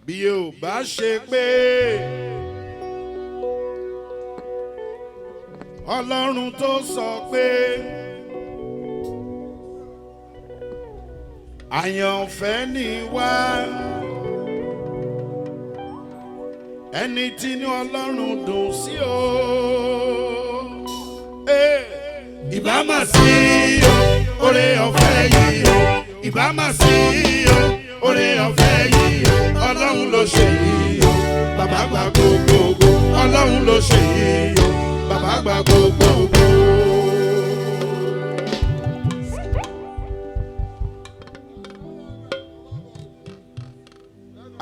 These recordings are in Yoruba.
bí o bá ṣe pé Ọlọ́run tó sọ pé àyànfẹ́ ni wá ẹni tí ní Ọlọ́run dùn sí o ìbá mà sí o oore ọ̀fẹ́ yìí o ìbá mà sí o oore ọ̀fẹ́ yìí o Ọlọ́run ló ṣe yìí o bàbá gba gbogbogbò Ọlọ́run ló ṣe yìí o bàbá gba gbogbogbò.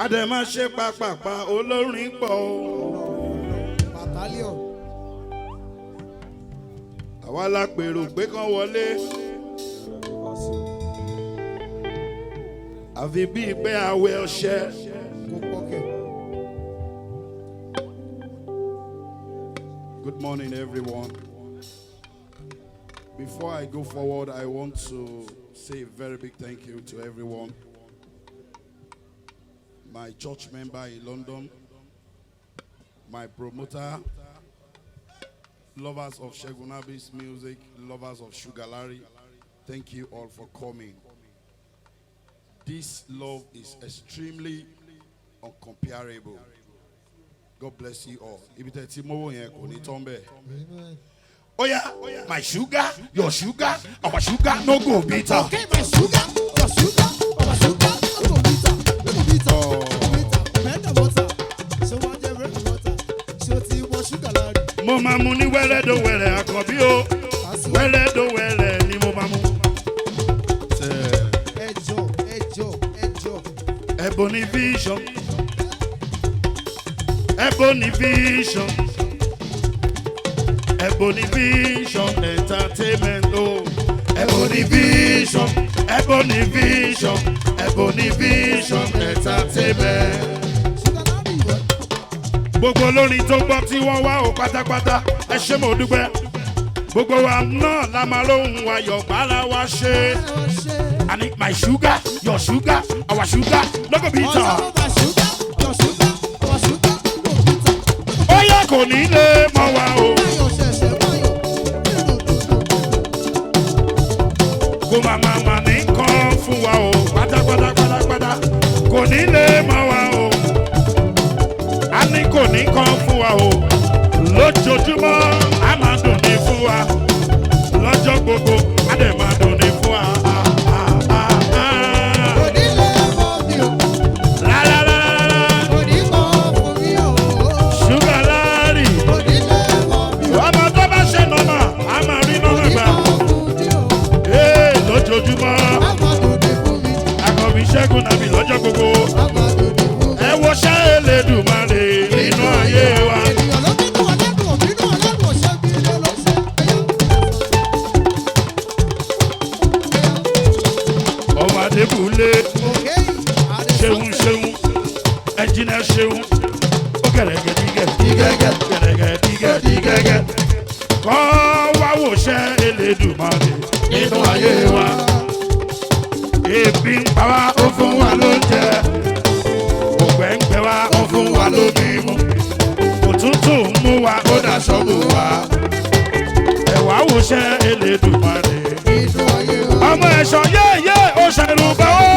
Adẹ̀má ṣe pàpàpà olórin pọ̀ o. Àwa la pèrò pé kán wọlé. Àfi bíi pé àwẹ̀ ọṣẹ. Good morning, everyone. Before I go forward, I want to say a very big thank you to everyone. My church member in London, my promoter, lovers of Segun Nabi's music, lovers of Sugar Larry, thank you all for coming. This love is extremely uncomparable. God bless you all. Oh yeah, my sugar, your sugar, our sugar, no go bitter. Okay, my sugar, your sugar, our sugar, no go bitter. Mo máa mu ní wẹ́rẹ́ do wẹ́rẹ́ àkọ́bí o wẹ́rẹ́ do wẹ́rẹ́ ni mo máa mu. Ebony vision Ebony vision Ebony vision entertainment o Ebony vision Ebony vision Ebony vision entertainment. Gbogbo olórin tó gbọ́ tí wọ́n wá o pátápátá ẹ ṣé mo dúpẹ́. Gbogbo wa náà la máa lóhùn ayọ̀ bára wa ṣe. I need my sugar, your sugar, our sugar, no go bitter. Ó yẹ kò ní lè mọ wa o. Kò máa ní kàn fún wa o pátápátá. Kò ní lè mọ wa o. Ani kò ní kàn fún wa o lójoojúmọ́ a máa dùn ní fún wa lọ́jọ́ gbogbo a dẹ̀ máa dùn ní fún wa. Kò ní lè mọ mi o. Rárá. Kò ní mọ fún mi o. Sugar Larry. Kò ní lè mọ mi o. Ọmọ tó bá ṣe nọ́mà a máa rí nọ́mà gbà. Lójoojúmọ́ àkọ́bí Segun Nabi lọ́jọ́ gbogbo. Ẹ wo ṣẹ́ Elédùmarè nínú ayé wa. Ọmọ Adébúlé ṣeun ẹnjìnà ṣeun ó gẹ̀rẹ́gẹ̀dígẹ̀ kọ́ wá wò ṣẹ́ Elédùmarè nínú ayé wa. Ebi ń pa wá ó fún wa lóúnjẹ. Ògbẹ́ ń gbẹ wá ó fún wa lómi mu. Òtútù ń mú wa ó daṣọ bò wá. Ẹ̀wá wò ṣẹ́ Elédùmarè. Ọmọ ẹ̀ṣọ́ yéèyé ó ṣẹ̀rù báwọ́.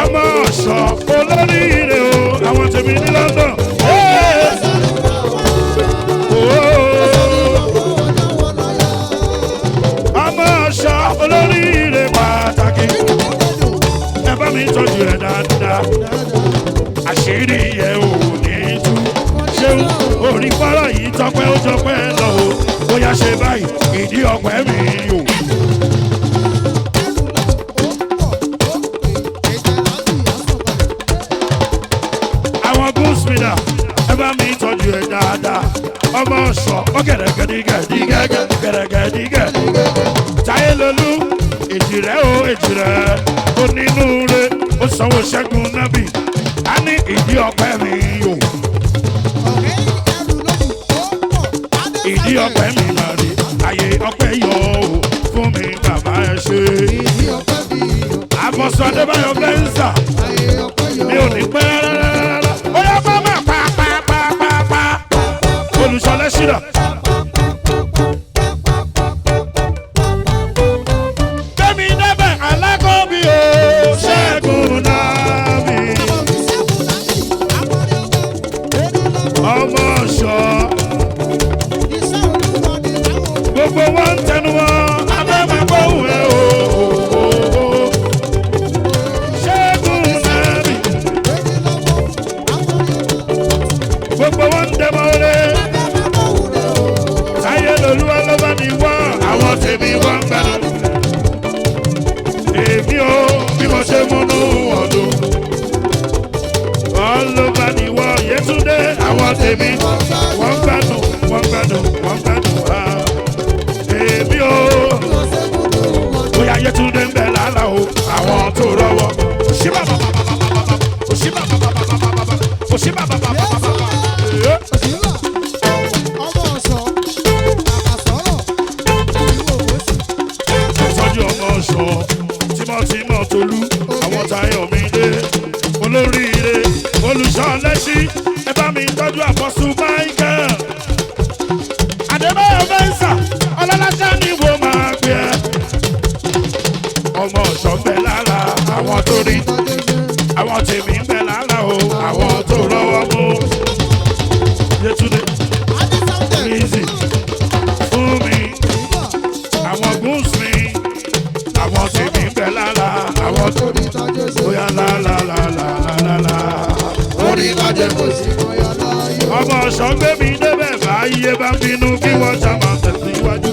Ọmọ ọ̀ṣọ́ olóríire o àwọn tèmi ní London. Ọmọ ọ̀ṣọ́ olóríire pàtàkì. Ẹ bá mi tọ́jú ẹ̀ dáadáa. Àṣírí yẹ ò ní tú. Ṣéun orí fọ́rọ̀ yìí tọpẹ́ ó tọpẹ́ lọ o. Bóyá ṣe báyìí ìdí ọpẹ́ mi o. Àwọn gúúsùmìdà ẹ bá mi tọ́jú ẹ̀ dáadáa. Ọmọ ọ̀ṣọ́ ó gẹ̀rẹ́gẹ̀dígẹ̀. Táyé lolú èjìrẹ́ o èjìrẹ́ onínúure ó sanwó Segun Nabi. A ní ìdí ọpẹ́ mi o. Ìdí ọpẹ́ mi máa rí ayé ọpẹ́ yọ o fún mi bàbá ẹ ṣe. Apostle Adébáyọ̀ Blẹ́ńsà. Mi ò ní pẹ́ rárá. Ó yá máma pa. Olùṣọ́lẹ̀ ṣíra. Gbẹ̀mí débẹ̀ alákọ̀ọ́bí o. Ṣẹ́gun Nabi. Ọmọ ọ̀ṣọ́. Gbogbo wọn ń tẹnu wọn. Abẹ́ máa gbóhùn ẹ̀ o. Ṣẹ́gun Nabi. Gbogbo wọn ń dẹ́mọ̀ rẹ̀. Táyé lolúwa ló bá ní wá. Àwọn tèmi wọ́n ń gbàdúrà. Èmi o bí mo ṣe múnú ọdún. Ọlọ́ba ni wọ́n Yétúndé. Àwọn tèmi wọ́n gbádùn wá. Èmi o bóyá Yétúndé ń bẹ lálá o. Àwọn tó rọwọ́. Tọ́jú ọmọ ọ̀ṣọ́ tímọ́tímọ́ Tolú. Àwọn Táyọ̀ mi dé. Olóríire olùṣọ́ lẹ́sí. Ẹ bá mi tọ́jú Apostle Michael. Adébáyọ̀ Blẹ́ńsà. Ọlọ́láṣá ni wo máa gbé ẹ. Ọmọ ọ̀ṣọ́ ń bẹ lára àwọn tó rí. Àwọn tèmi ń bẹ lára o. Àwọn tó rọwọ́ mú. Yétúndé Lizzy fún mi. Àwọn gúúsù mi. Àwọn tèmi ń bẹ lára àwọn tó rí. Bóyá lálálálálálá. Orí bàjẹ́ kò sí bóyá láyé. Ọmọ ọ̀ṣọ́ gbé mi débẹ̀ báyé bá bínú kí wọ́n ṣá máa tẹ̀síwájú.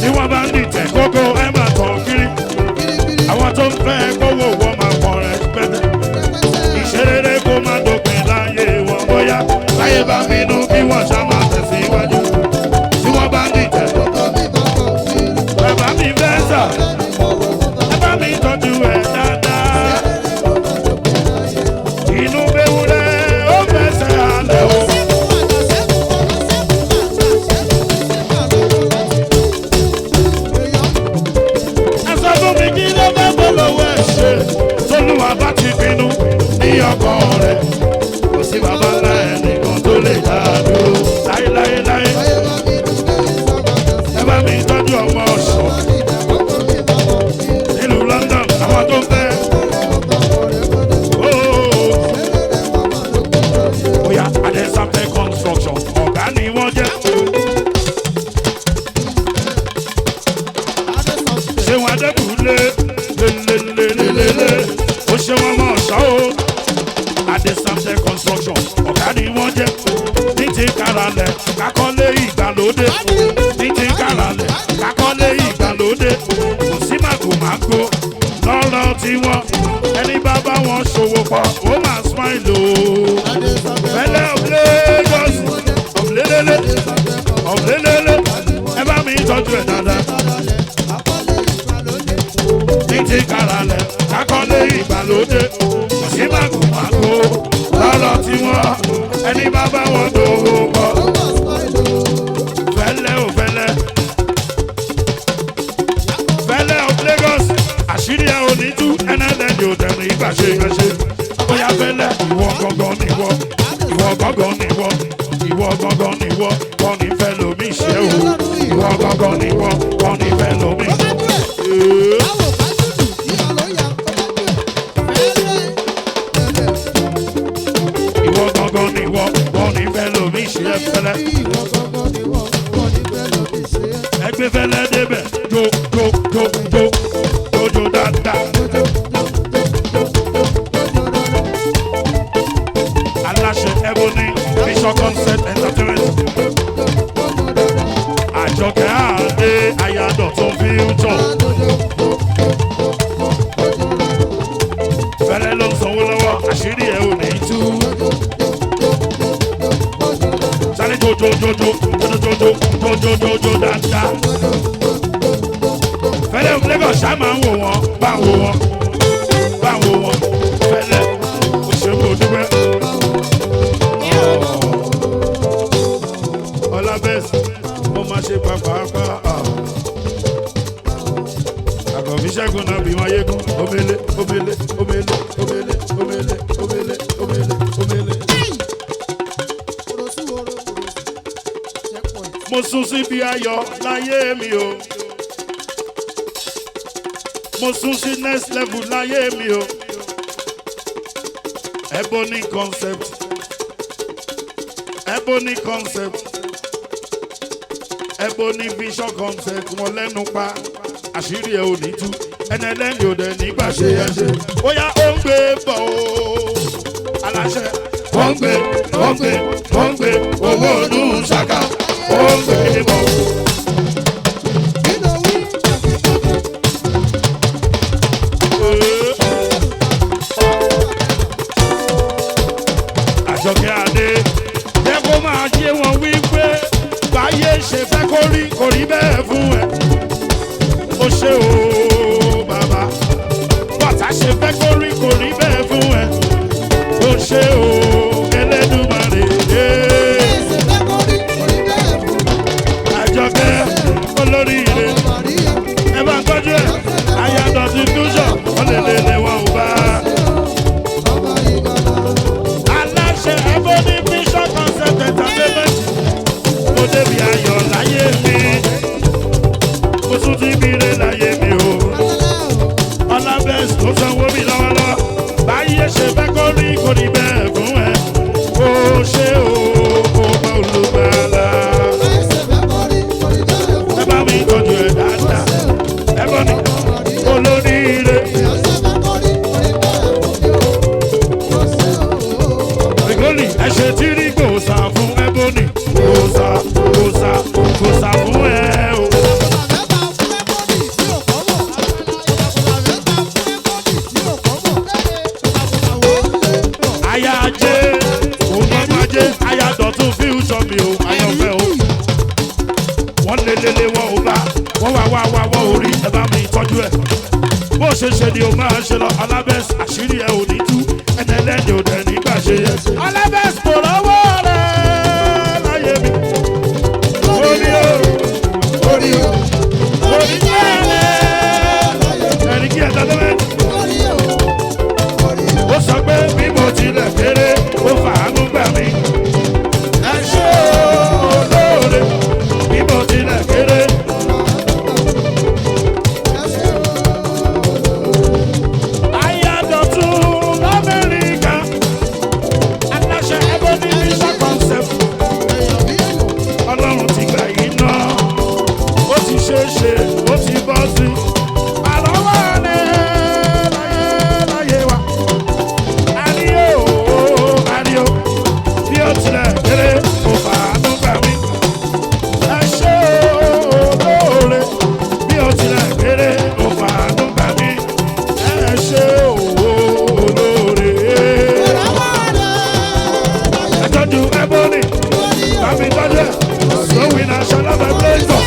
Tí wọ́n bá ń dìtẹ̀ kókó ẹ máa tàn kiri. Àwọn tó ń fẹ́ kówó wọ́n máa pọ̀ rẹ̀ pẹ́tẹ́. Ìṣeré kó má dópin láyé wọn bóyá láyé bá bínú kí wọ́n ṣá máa tẹ̀síwájú. Tí wọ́n bá ń dìtẹ̀ bàbá mi fẹ́ sà. Ẹ bá mi tọ́jú ẹ̀ dáadáa. Inú bewúrẹ́ ó fẹsẹ̀ alẹ́ o. Ẹ sọ fún mi kí ló fẹ́ bọ́ lọ́wọ́ ẹ̀ ṣe. Tolúwa bá ti pinnu ní ọkàn rẹ̀. Kò sí bàbá ńlá ẹnìkan tó lè dá a dúró láéláéláé. Ẹ bá mi tọ́jú ọmọ ọ̀ṣọ́. Nílùú London àwọn tó ń fẹ́. Oya Adesante construction ọ̀gá ni wọ́n jẹ́. Ṣé wọn Adébúlé lélelelelele ó ṣe wọn mọ̀ ọ̀ṣọ́ o. Adesante construction ọ̀gá ni wọ́n jẹ́. Ní ti káralẹ̀ kákọ́lé ìgbàlódé. Ní ti káralẹ̀ kákọ́lé ìgbàlódé. Kò sí màgòmágó lọ́rọ̀ tiwọn. Ẹni bá bá wọn ṣòwò pọ̀ ó máa smile o. Fẹ́lẹ́ of Lagos ọ̀lẹ́lẹ́lẹ́ ẹ bá mi tọ́jú ẹ̀ dáadáa. Ní ti káralẹ̀ kákọ́lé ìgbàlódé. Kò sí màgòmágó lọ́rọ̀ tiwọn. Ẹni bá bá wọn ṣòwò pọ̀. Fẹ́lẹ́ of Lagos àṣírí ẹ̀ ò ní tú ẹnẹ́dẹ̀ẹ́dì ò tẹ̀lé ìgbà ṣe. Bóyá fẹ́lẹ́ ìwọ gangan níwọ. Ìwọ gangan níwọ. Wọ́n ní fẹ́ lómi ṣe o. Ìwọ gangan níwọ. Wọ́n ní fẹ́ lómi. Ìwọ gangan níwọ. Wọ́n ní fẹ́ lómi ṣe é fẹ́lẹ́. Ẹgbẹ́ fẹ́lẹ́ débẹ̀ jó dáadáa. Aláṣẹ Ebony Bishop Concert Entertainment. Àjọkẹ́ àdé ayádọ̀ tó future. Fẹ́lẹ́ ló ń sanwó lọ́wọ́ àṣírí ẹ̀ ò ní tú. Sáré jojojojo dáadáa. Fẹ́lẹ́ of Lagos ṣá máa ń wò wọ́n bá ń wò wọ́n. Fẹ́lẹ́ òṣèlú òdúgbẹ́. Ọlábẹ́sì mo máa ṣe pàpàpà. mo sún síbi ayọ̀ láyé mi o. Mo sún sí next level láyé mi o. Ebony concept. Ebony concept. Ebony vision concept. Wọ́n lẹ́nu pa àṣírí ẹ̀ ò ní tú. Ẹni ẹlẹ́ni ò dẹ̀ nígbà ṣe ẹ ṣe. Bóyá ó ń gbé bọ̀ o. Aláṣẹ. Ó ń gbé owó ọdún ṣàkà. Ó ń gbé bọ̀ o. Àjọkẹ́ Adé jẹ́ kó máa yé wọn wípé báyé ṣe fẹ́ kó rí bẹ́ẹ̀ fún ẹ. Ó ṣe o bàbá bọ́tà ṣe fẹ́ kó rí bẹ́ẹ̀ fún ẹ. Ó ṣe o Elédùmarè. Àjọkẹ́ olóríire ẹ bá ń tọ́jú ẹ̀ ayádọ̀ ti túṣọ̀ wọ́n lè wọ́n ò bá. Ebony vision concept entertainment. Mo débi ayọ̀ láyé mi. Mo tún ti bire láyé mi o. Ọlábẹ́sì tó sanwó mi lọ́wọ́lọ́wọ́. Báyé ṣe fẹ́ kó rí bẹ́ẹ̀ fún ẹ. Ó ṣe o, ọba olùgbàlà. Ẹ bá mi tọ́jú ẹ̀ dáadáa. Ebony olóríire. Ẹ ṣe tí rí gbòòsà fún Ebony gbòòsà fún ẹ o. Aya ajé ògbọ́nmájé aya dọ̀tún fíúsọ̀ mi o ayọ̀fẹ́ o. Wọ́n lélele wọn ò bá wọ́n wá wọ́n orí ẹ bá mi tọ́jú ẹ̀. Bó ṣe ṣe ni o máa ṣe lọ Alábẹ́sì àṣírí ẹ ò ní tú ẹni ẹlẹ́ni ò dẹ̀ nígbà ṣe yẹ. Alábẹ́sì kò lọ́wọ́ rẹ̀ láyé mi. Orí jẹ́rẹ̀ ẹni kí ẹ̀dá lọ́wọ́. Ó sọ pé bí mo tilẹ̀ kéré ó fàánú gbà mí. Ẹ ṣé olóore bí mo tilẹ̀ kéré. Ọlọ́run ti gbà yín náà, ó ti ṣe é ṣe, ó ti bọ́ sí. Àlọ́wọ́ ni láyé wa. Àríyó, bí ó tilẹ̀ kéré, kò fàánú gbà mí. Ẹ ṣé olóore, bí ó tilẹ̀ kéré, kò fàánú gbà mí. Ẹ ṣé olóore. Ẹ tọ́jú Ebony, bàbí tọ́jú ẹ̀. So we not shall have a place for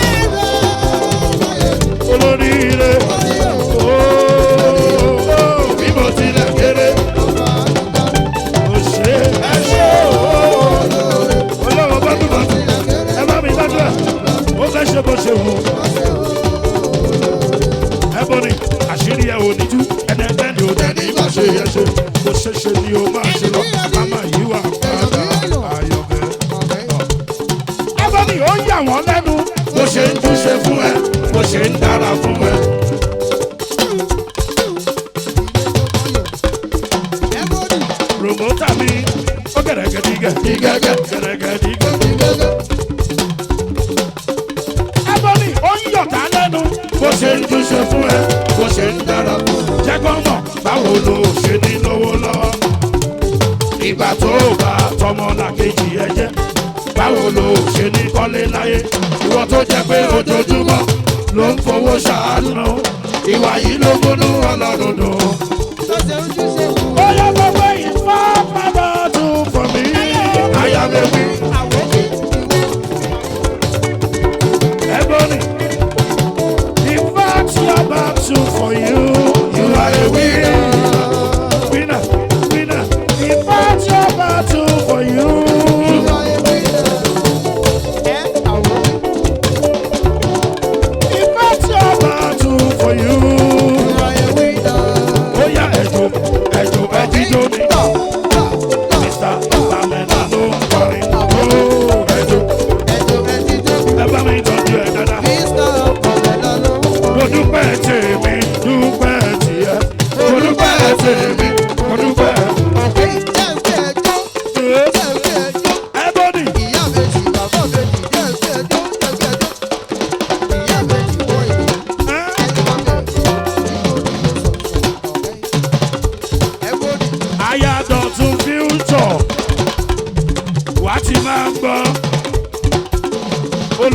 olóríire. Bí mo tilẹ̀ kéré. Ó ṣe ẹ ṣe olówó bọ́dúbọ́dú. Ẹ bá mi gbàdúrà. Ó fẹ́ ṣe bó ṣe wù. Ebony àṣírí ẹ ò ní tú. Ẹni ẹgbẹ́ ni ò dẹ̀ ní bá ṣe yẹ ṣe. Bó ṣe ṣe ni o máa ṣe lọ. Màmá yìí wà padà ayọ̀kẹ́. Ebony ó yà wọ́n lẹ́nu bó ṣe ń túṣe fún ẹ bó ṣe ń dára fún ẹ. Promoter mi ó gẹ̀rẹ́gẹ̀dígẹ̀ gẹ̀rẹ́gẹ̀dígẹ̀. Ebony ó yọ̀ká lẹ́nu bó ṣe ń túṣe fún ẹ bó ṣe ń dára fún ẹ. Jẹ́ kó mọ̀ báwo ló ṣe ní lówó lọ́wọ́. Ìgbà tó bá tọmọ làkejì ẹ jẹ́. Báwo ló ṣe ní kọ́lé láyé? Ìwọ tó jẹ́ pé ojoojúmọ́ ló ń fowó ṣàánú. Ìwà yìí ló múnú Ọlọ́run dùn. Ó yẹ gbogbo ìfọ́ bàbá tún fọ̀ mí. Àyà mi wí. Ebony, the facts you're about to for you. You are a winner. The facts you're about to for you.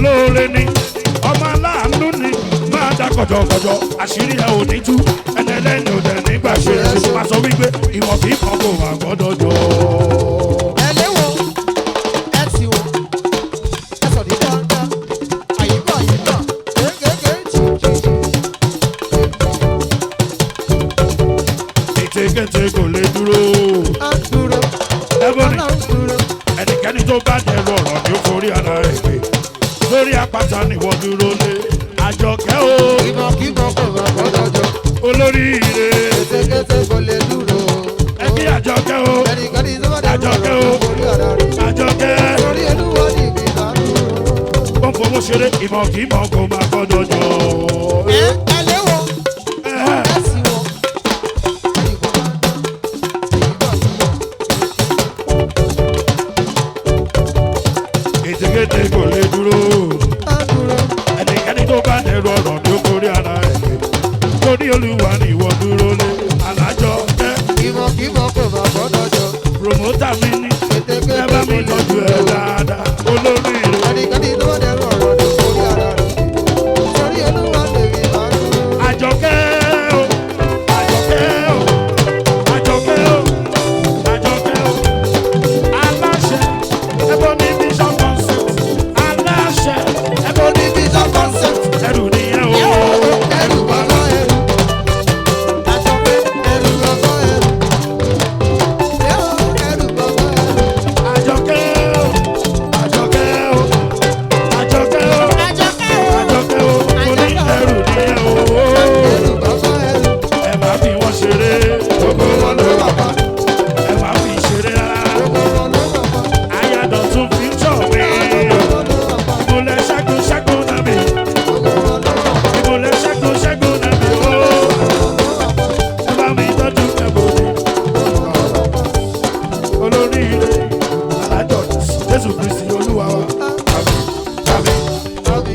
olóore ni ọmọ aláàánú ni máa dá kọjọkọjọ àṣírí ẹ ò ní tú ẹnẹlẹ́ni ò dẹ̀ nígbà ṣe é ṣe máa sọ wípé ìmọ̀ kì í kan kò máa gbọ́dọ̀ jọ. ẹlẹ́wọ̀ ẹ ti wọ̀ ẹ sọ̀ ní dáadáa àyíká àyíká kéékèèké jìjì. ètekéte kò lè dúró. á dúró ẹbọnì á dúró. ẹnikẹ́ni tó bá dẹrù ọ̀rọ̀ ni ó forí ara rẹ̀ gbé lórí àpáta nìwọ dúró lé àjọkẹ́ o ìmọ̀kímọ̀ kò máa gbọ́dọ̀ jọ. olóríire kétékété kò lè dúró. ẹbí àjọkẹ́ o ẹnikẹ́ni tó bá dẹrù àjọkẹ́ ọ̀rọ̀ o ló forí ara rẹ̀. àjọkẹ́ torí olúwa ní ibi ìdánù. ó ń fowó ṣeré ìmọ̀kímọ̀ kò máa gbọ́dọ̀ jọ. ẹlẹ́wọ̀ ẹ ti wọ̀ àyíká àyíká. ètekéte kò lè dúró á dúró. ẹnikẹ́ni tó bá dẹrù ọ̀rọ̀ ni ó forí ara rẹ̀ gbé lórí olúwa nìwọ dúró lé alájọkẹ́ ìmọ̀kímọ̀ kò máa gbọ́dọ̀ jọ. promota mi ní ẹ bá mi tọ́jú ẹ dáadáa olóríire. ẹnikẹ́ni tó bá dẹrù ọ̀rọ̀ ló forí ara rẹ̀. torí olúwa ní ibi ìdánù. Àjọkẹ́ o, Àjọkẹ́ o, Àjọkẹ́ o, Àjọkẹ́ o, aláṣẹ ẹbọ ní vision concept, aláṣẹ ẹbọ ní vision concept, ẹrù nìyẹn o, ẹrù bàbá ẹrù. Àjọkẹ́ ẹrù bàbá ẹrù. ẹrù bàbá ẹrù. Àjọkẹ́ o, Àjọkẹ́ o, Àjọkẹ́ o, Àjọkẹ́ o, mo ní ẹrù nìyẹn o, ẹrù bàbá ẹrù. ẹ má fi wọ́n ṣeré, gbogbo wọn ló wà pa. ẹ má fi ṣeré rárá, gbogbo wọn ló wà pa. ayádọ̀tún fi ń tọ̀ mí. gbogbo wọn ló wà pa. Ìmùlẹ̀ ṣẹ́gun ṣẹ́gun nàbì. gbogbo wọn ló wà pa. Ìmùlẹ̀ ṣẹ́gun ṣẹ́gun nàbì. Ó ẹ bá mi tọ́jú ẹ̀bùn mi. Olóríire alájọ Jésù Kristi Olúwa wa. Àmín. Nabi.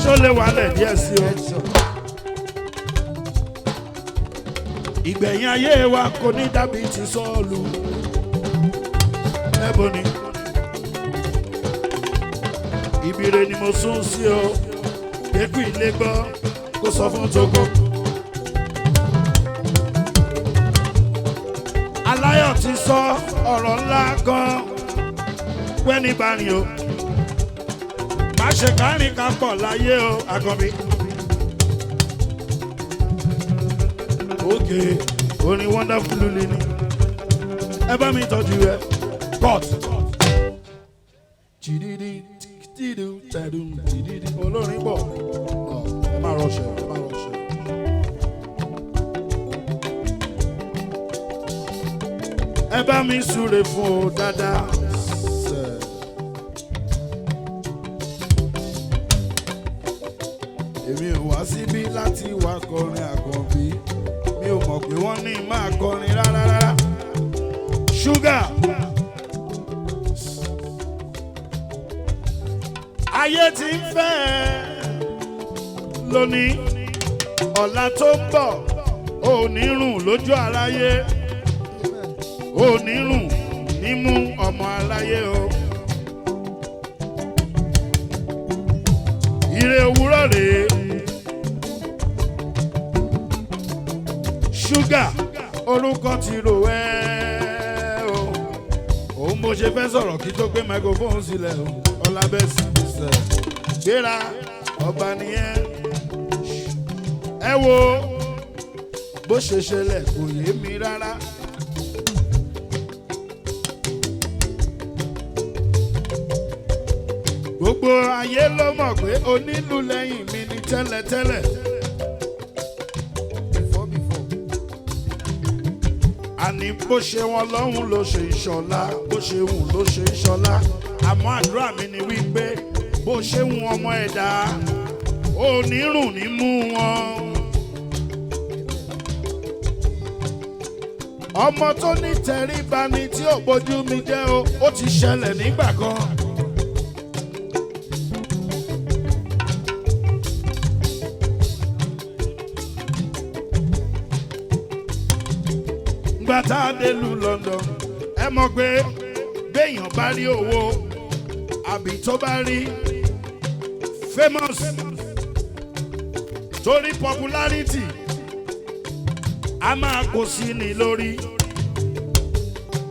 Ṣó lè wálẹ̀ díẹ̀ sí o? Ìgbẹ̀yìn ayé wa kò ní dàbí ti Sọ́ọ̀lù. Ẹ̀bùn ni. Ibire ni mo sún sí o. Kékù ilé gbọ́ kó sọ fún Togo. Aláyọ̀ ti sọ ọ̀rọ̀ ńlá gan wẹ́ni bá rìn o. Má ṣe kárìn ká pọ̀ láyé o, àkànbí. Òkè orin wonderful lulẹ̀ ni. Ẹ bá mi tọ́jú ẹ. Court. Jìdìdì tìdù tẹ̀dù jìdìdì olórin bọ̀. Ẹ má rọṣẹ̀, ẹ má rọṣẹ̀. Ẹ bá mi súre fún o dáadáa. Èmi ò wá síbí láti wá kọrin àkànbí. Mi ò mọ̀ pé wọ́n ní máa kọrin rárá rárá. Ṣúgà. Ayé ti ń fẹ́ lónìí. Ọ̀la tó ń bọ̀ ò ní rùn lójú aráyé. Ò ní rùn nímú ọmọ aráyé o. Ire òwúrọ̀ rèé. Ṣúgà orúkọ ti rò ẹ́ o. Òun bó ṣe fẹ́ sọ̀rọ̀ kí tó gbé microphone sílẹ̀ o. Ọlábẹ́sì sẹ̀ gbéra ọba nìyẹn. Ẹ wo bó ṣe ṣẹlẹ̀ kò yé mi rárá. Gbogbo ayé ló mọ̀ pé onílù lẹ́yìn mi ni tẹ́lẹ̀tẹ́lẹ̀. Àní bó ṣe wọn lọ́hùn ló ṣe ìṣọ̀lá, bó ṣe hùn ló ṣe ìṣọ̀lá. Àmọ́ àdúrà mi ni wípé bó ṣe hùn ọmọ ẹ̀dá, onírùn ní mú wọn. Ọmọ tó ní tẹríba ni tí ò bójú mi jẹ́ o, ó ti ṣẹlẹ̀ nígbà kan. Gbàtà délùú London, ẹ mọ̀ pé béèyàn bá rí owó àbí tó bá rí famous torí popularity a máa kó sí ni lórí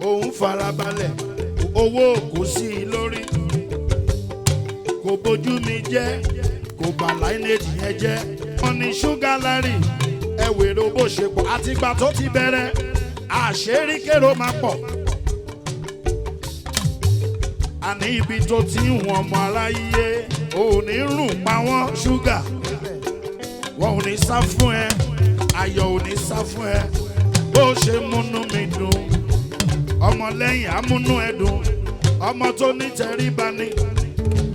òun farabalẹ̀ owó kò sí i lórí kò bójú mi jẹ́ kò bà láìnéjì yẹn jẹ́ wọ́n ní ṣúgà lárí ẹ̀wèrò bó ṣe pọ̀ àtìgbà tó ti bẹ̀rẹ̀ àṣírí kérò máa pọ̀ àní ibi tó ti ń wọ̀n ọmọ aráyé ò ní rùn pa wọ́n ṣúgà wọn ò ní sá fún ẹ ayọ̀ ò ní sá fún ẹ bó ṣe múnú mi dùn ọmọlẹ́yìn amúnú ẹ dùn ọmọ tó ní tẹríba ni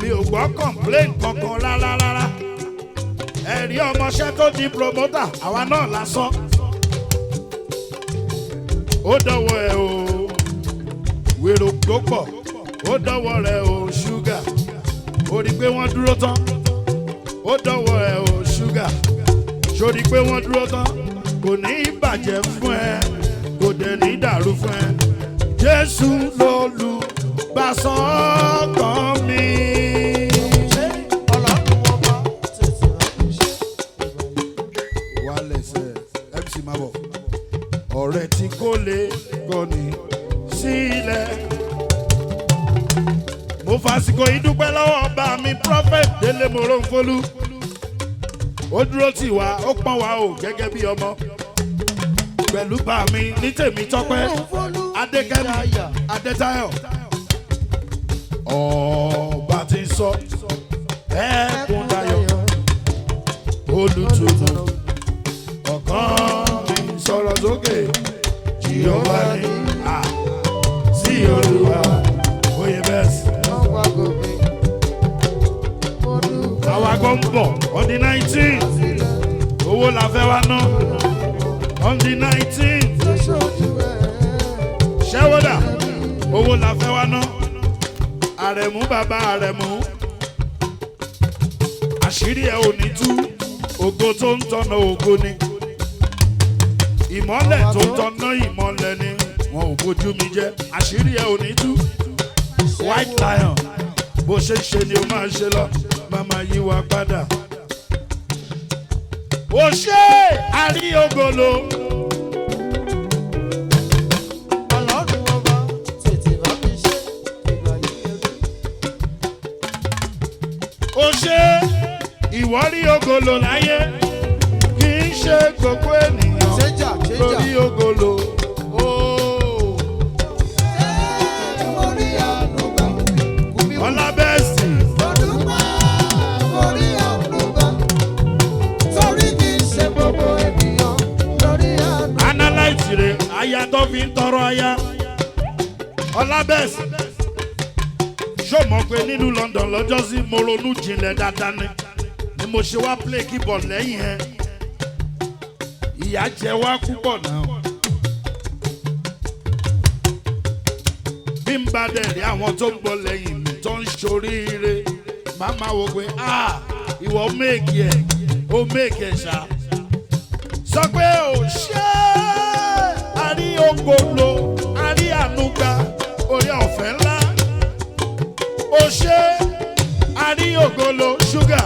mi ò gbọ́ complain kankan rárá ẹ̀rí ọmọọṣẹ́ tó di promoter àwa náà lásán ó dọ̀wọ́ ẹ o wèrò tó pọ̀ ó dọ̀wọ́ rẹ o ṣúgà ó rí pé wọ́n dúró tán ó dọ̀wọ́ ẹ o ṣúgà ṣó rí pé wọ́n dúró tán kò ní í bàjẹ́ fún ẹ kò dẹ̀ ní í dàrú fún ẹ Jésù lolùgbàsàn kan mi. Ọ̀rẹ́ tí kò lè gọ̀nì sílẹ̀. Mo fàsìkò ìdúpẹ́ lọ́wọ́ ọba mi prophet Délé Moronfolú. Ó dúró tì wá, ó pọ́n wa o gẹ́gẹ́ bí ọmọ. Pẹ̀lú bá mi ní tèmi tọ́pẹ́, Adékẹ́mi, Adétáyọ̀. Ọba ti sọ, ẹ̀kún dayọ̀, olùtùnú, ọ̀kan sọ̀rọ̀ sókè Jèhófà ni sí Olúwa oyè bẹ́ẹ̀ sí. àwa kan ń bọ̀ on the 19 owó la fẹ́ wá ná on the 19 ṣẹ́wọ́dà owó la fẹ́ wá ná Àrẹ̀mú bàbá Àrẹ̀mú àṣírí ẹ̀ ò ní tú ògo tó ń tọ́nà ògo ni. Ìmọ́lẹ̀ tó tọ́nà ìmọ́lẹ̀ ni wọn ò bójú mi jẹ́ àṣírí ẹ̀ ò ní tú White Lion bó ṣe ṣe ni ó máa ṣe lọ máma yí wa padà. Ó ṣe àrí ògolo. Ọlọ́run ọba tètè bá mi ṣe ìgbà yìí. Ó ṣe ìwọ́rí ògolo láyé kì í ṣe gbogbo ènìyàn. Lórí ògolo. Ọlábẹ́sì. Orí àlùbá. Torí kì í ṣe gbogbo ènìyàn lórí àlùbá. Analyze rẹ̀ aya tó fi ń tọrọ aya. Ọlábẹ́sì. Ṣó mọ̀ pé nínú London lọ́jọ́ sí mo ronú jinlẹ̀ dáadáa ni mo ṣe wá play keyboard lẹ́yìn ẹ̀. Ìyà jẹ wá púpọ̀ náà. Bí n bá dẹ̀ rí àwọn tó ń gbọ́ lẹ́yìn mi tó ń ṣoríire, màá máa wò pé ìwọ méèkì ẹ̀ ó méèkì ẹ̀ ṣá. Sọ pé ò ṣe àrí ògolo, àrí ànúgbà, orí ọ̀fẹ́ ńlá. Ó ṣe àrí ògolo ṣúgà,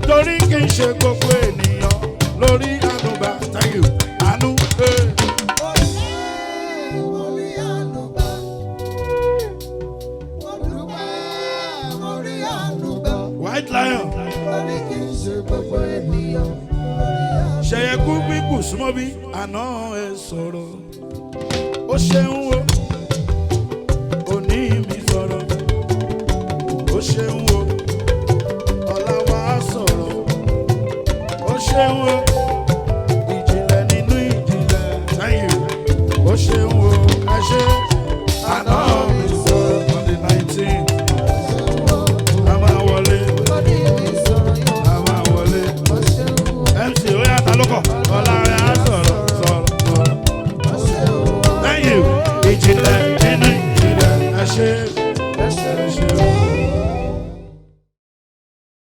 torí kì í ṣe gbogbo ènìyàn lórí ànúgbà. Thank you. Àánú. White Lion. Ṣẹ̀yẹ kú bí kù súnmọ́ bí àná ẹ sọ̀rọ̀. Ó ṣeun wo, òní mi sọ̀rọ̀. Ó ṣeun wo, ọ̀la wa sọ̀rọ̀. Ó ṣeun wo. Ó ṣeun o, ẹ ṣé.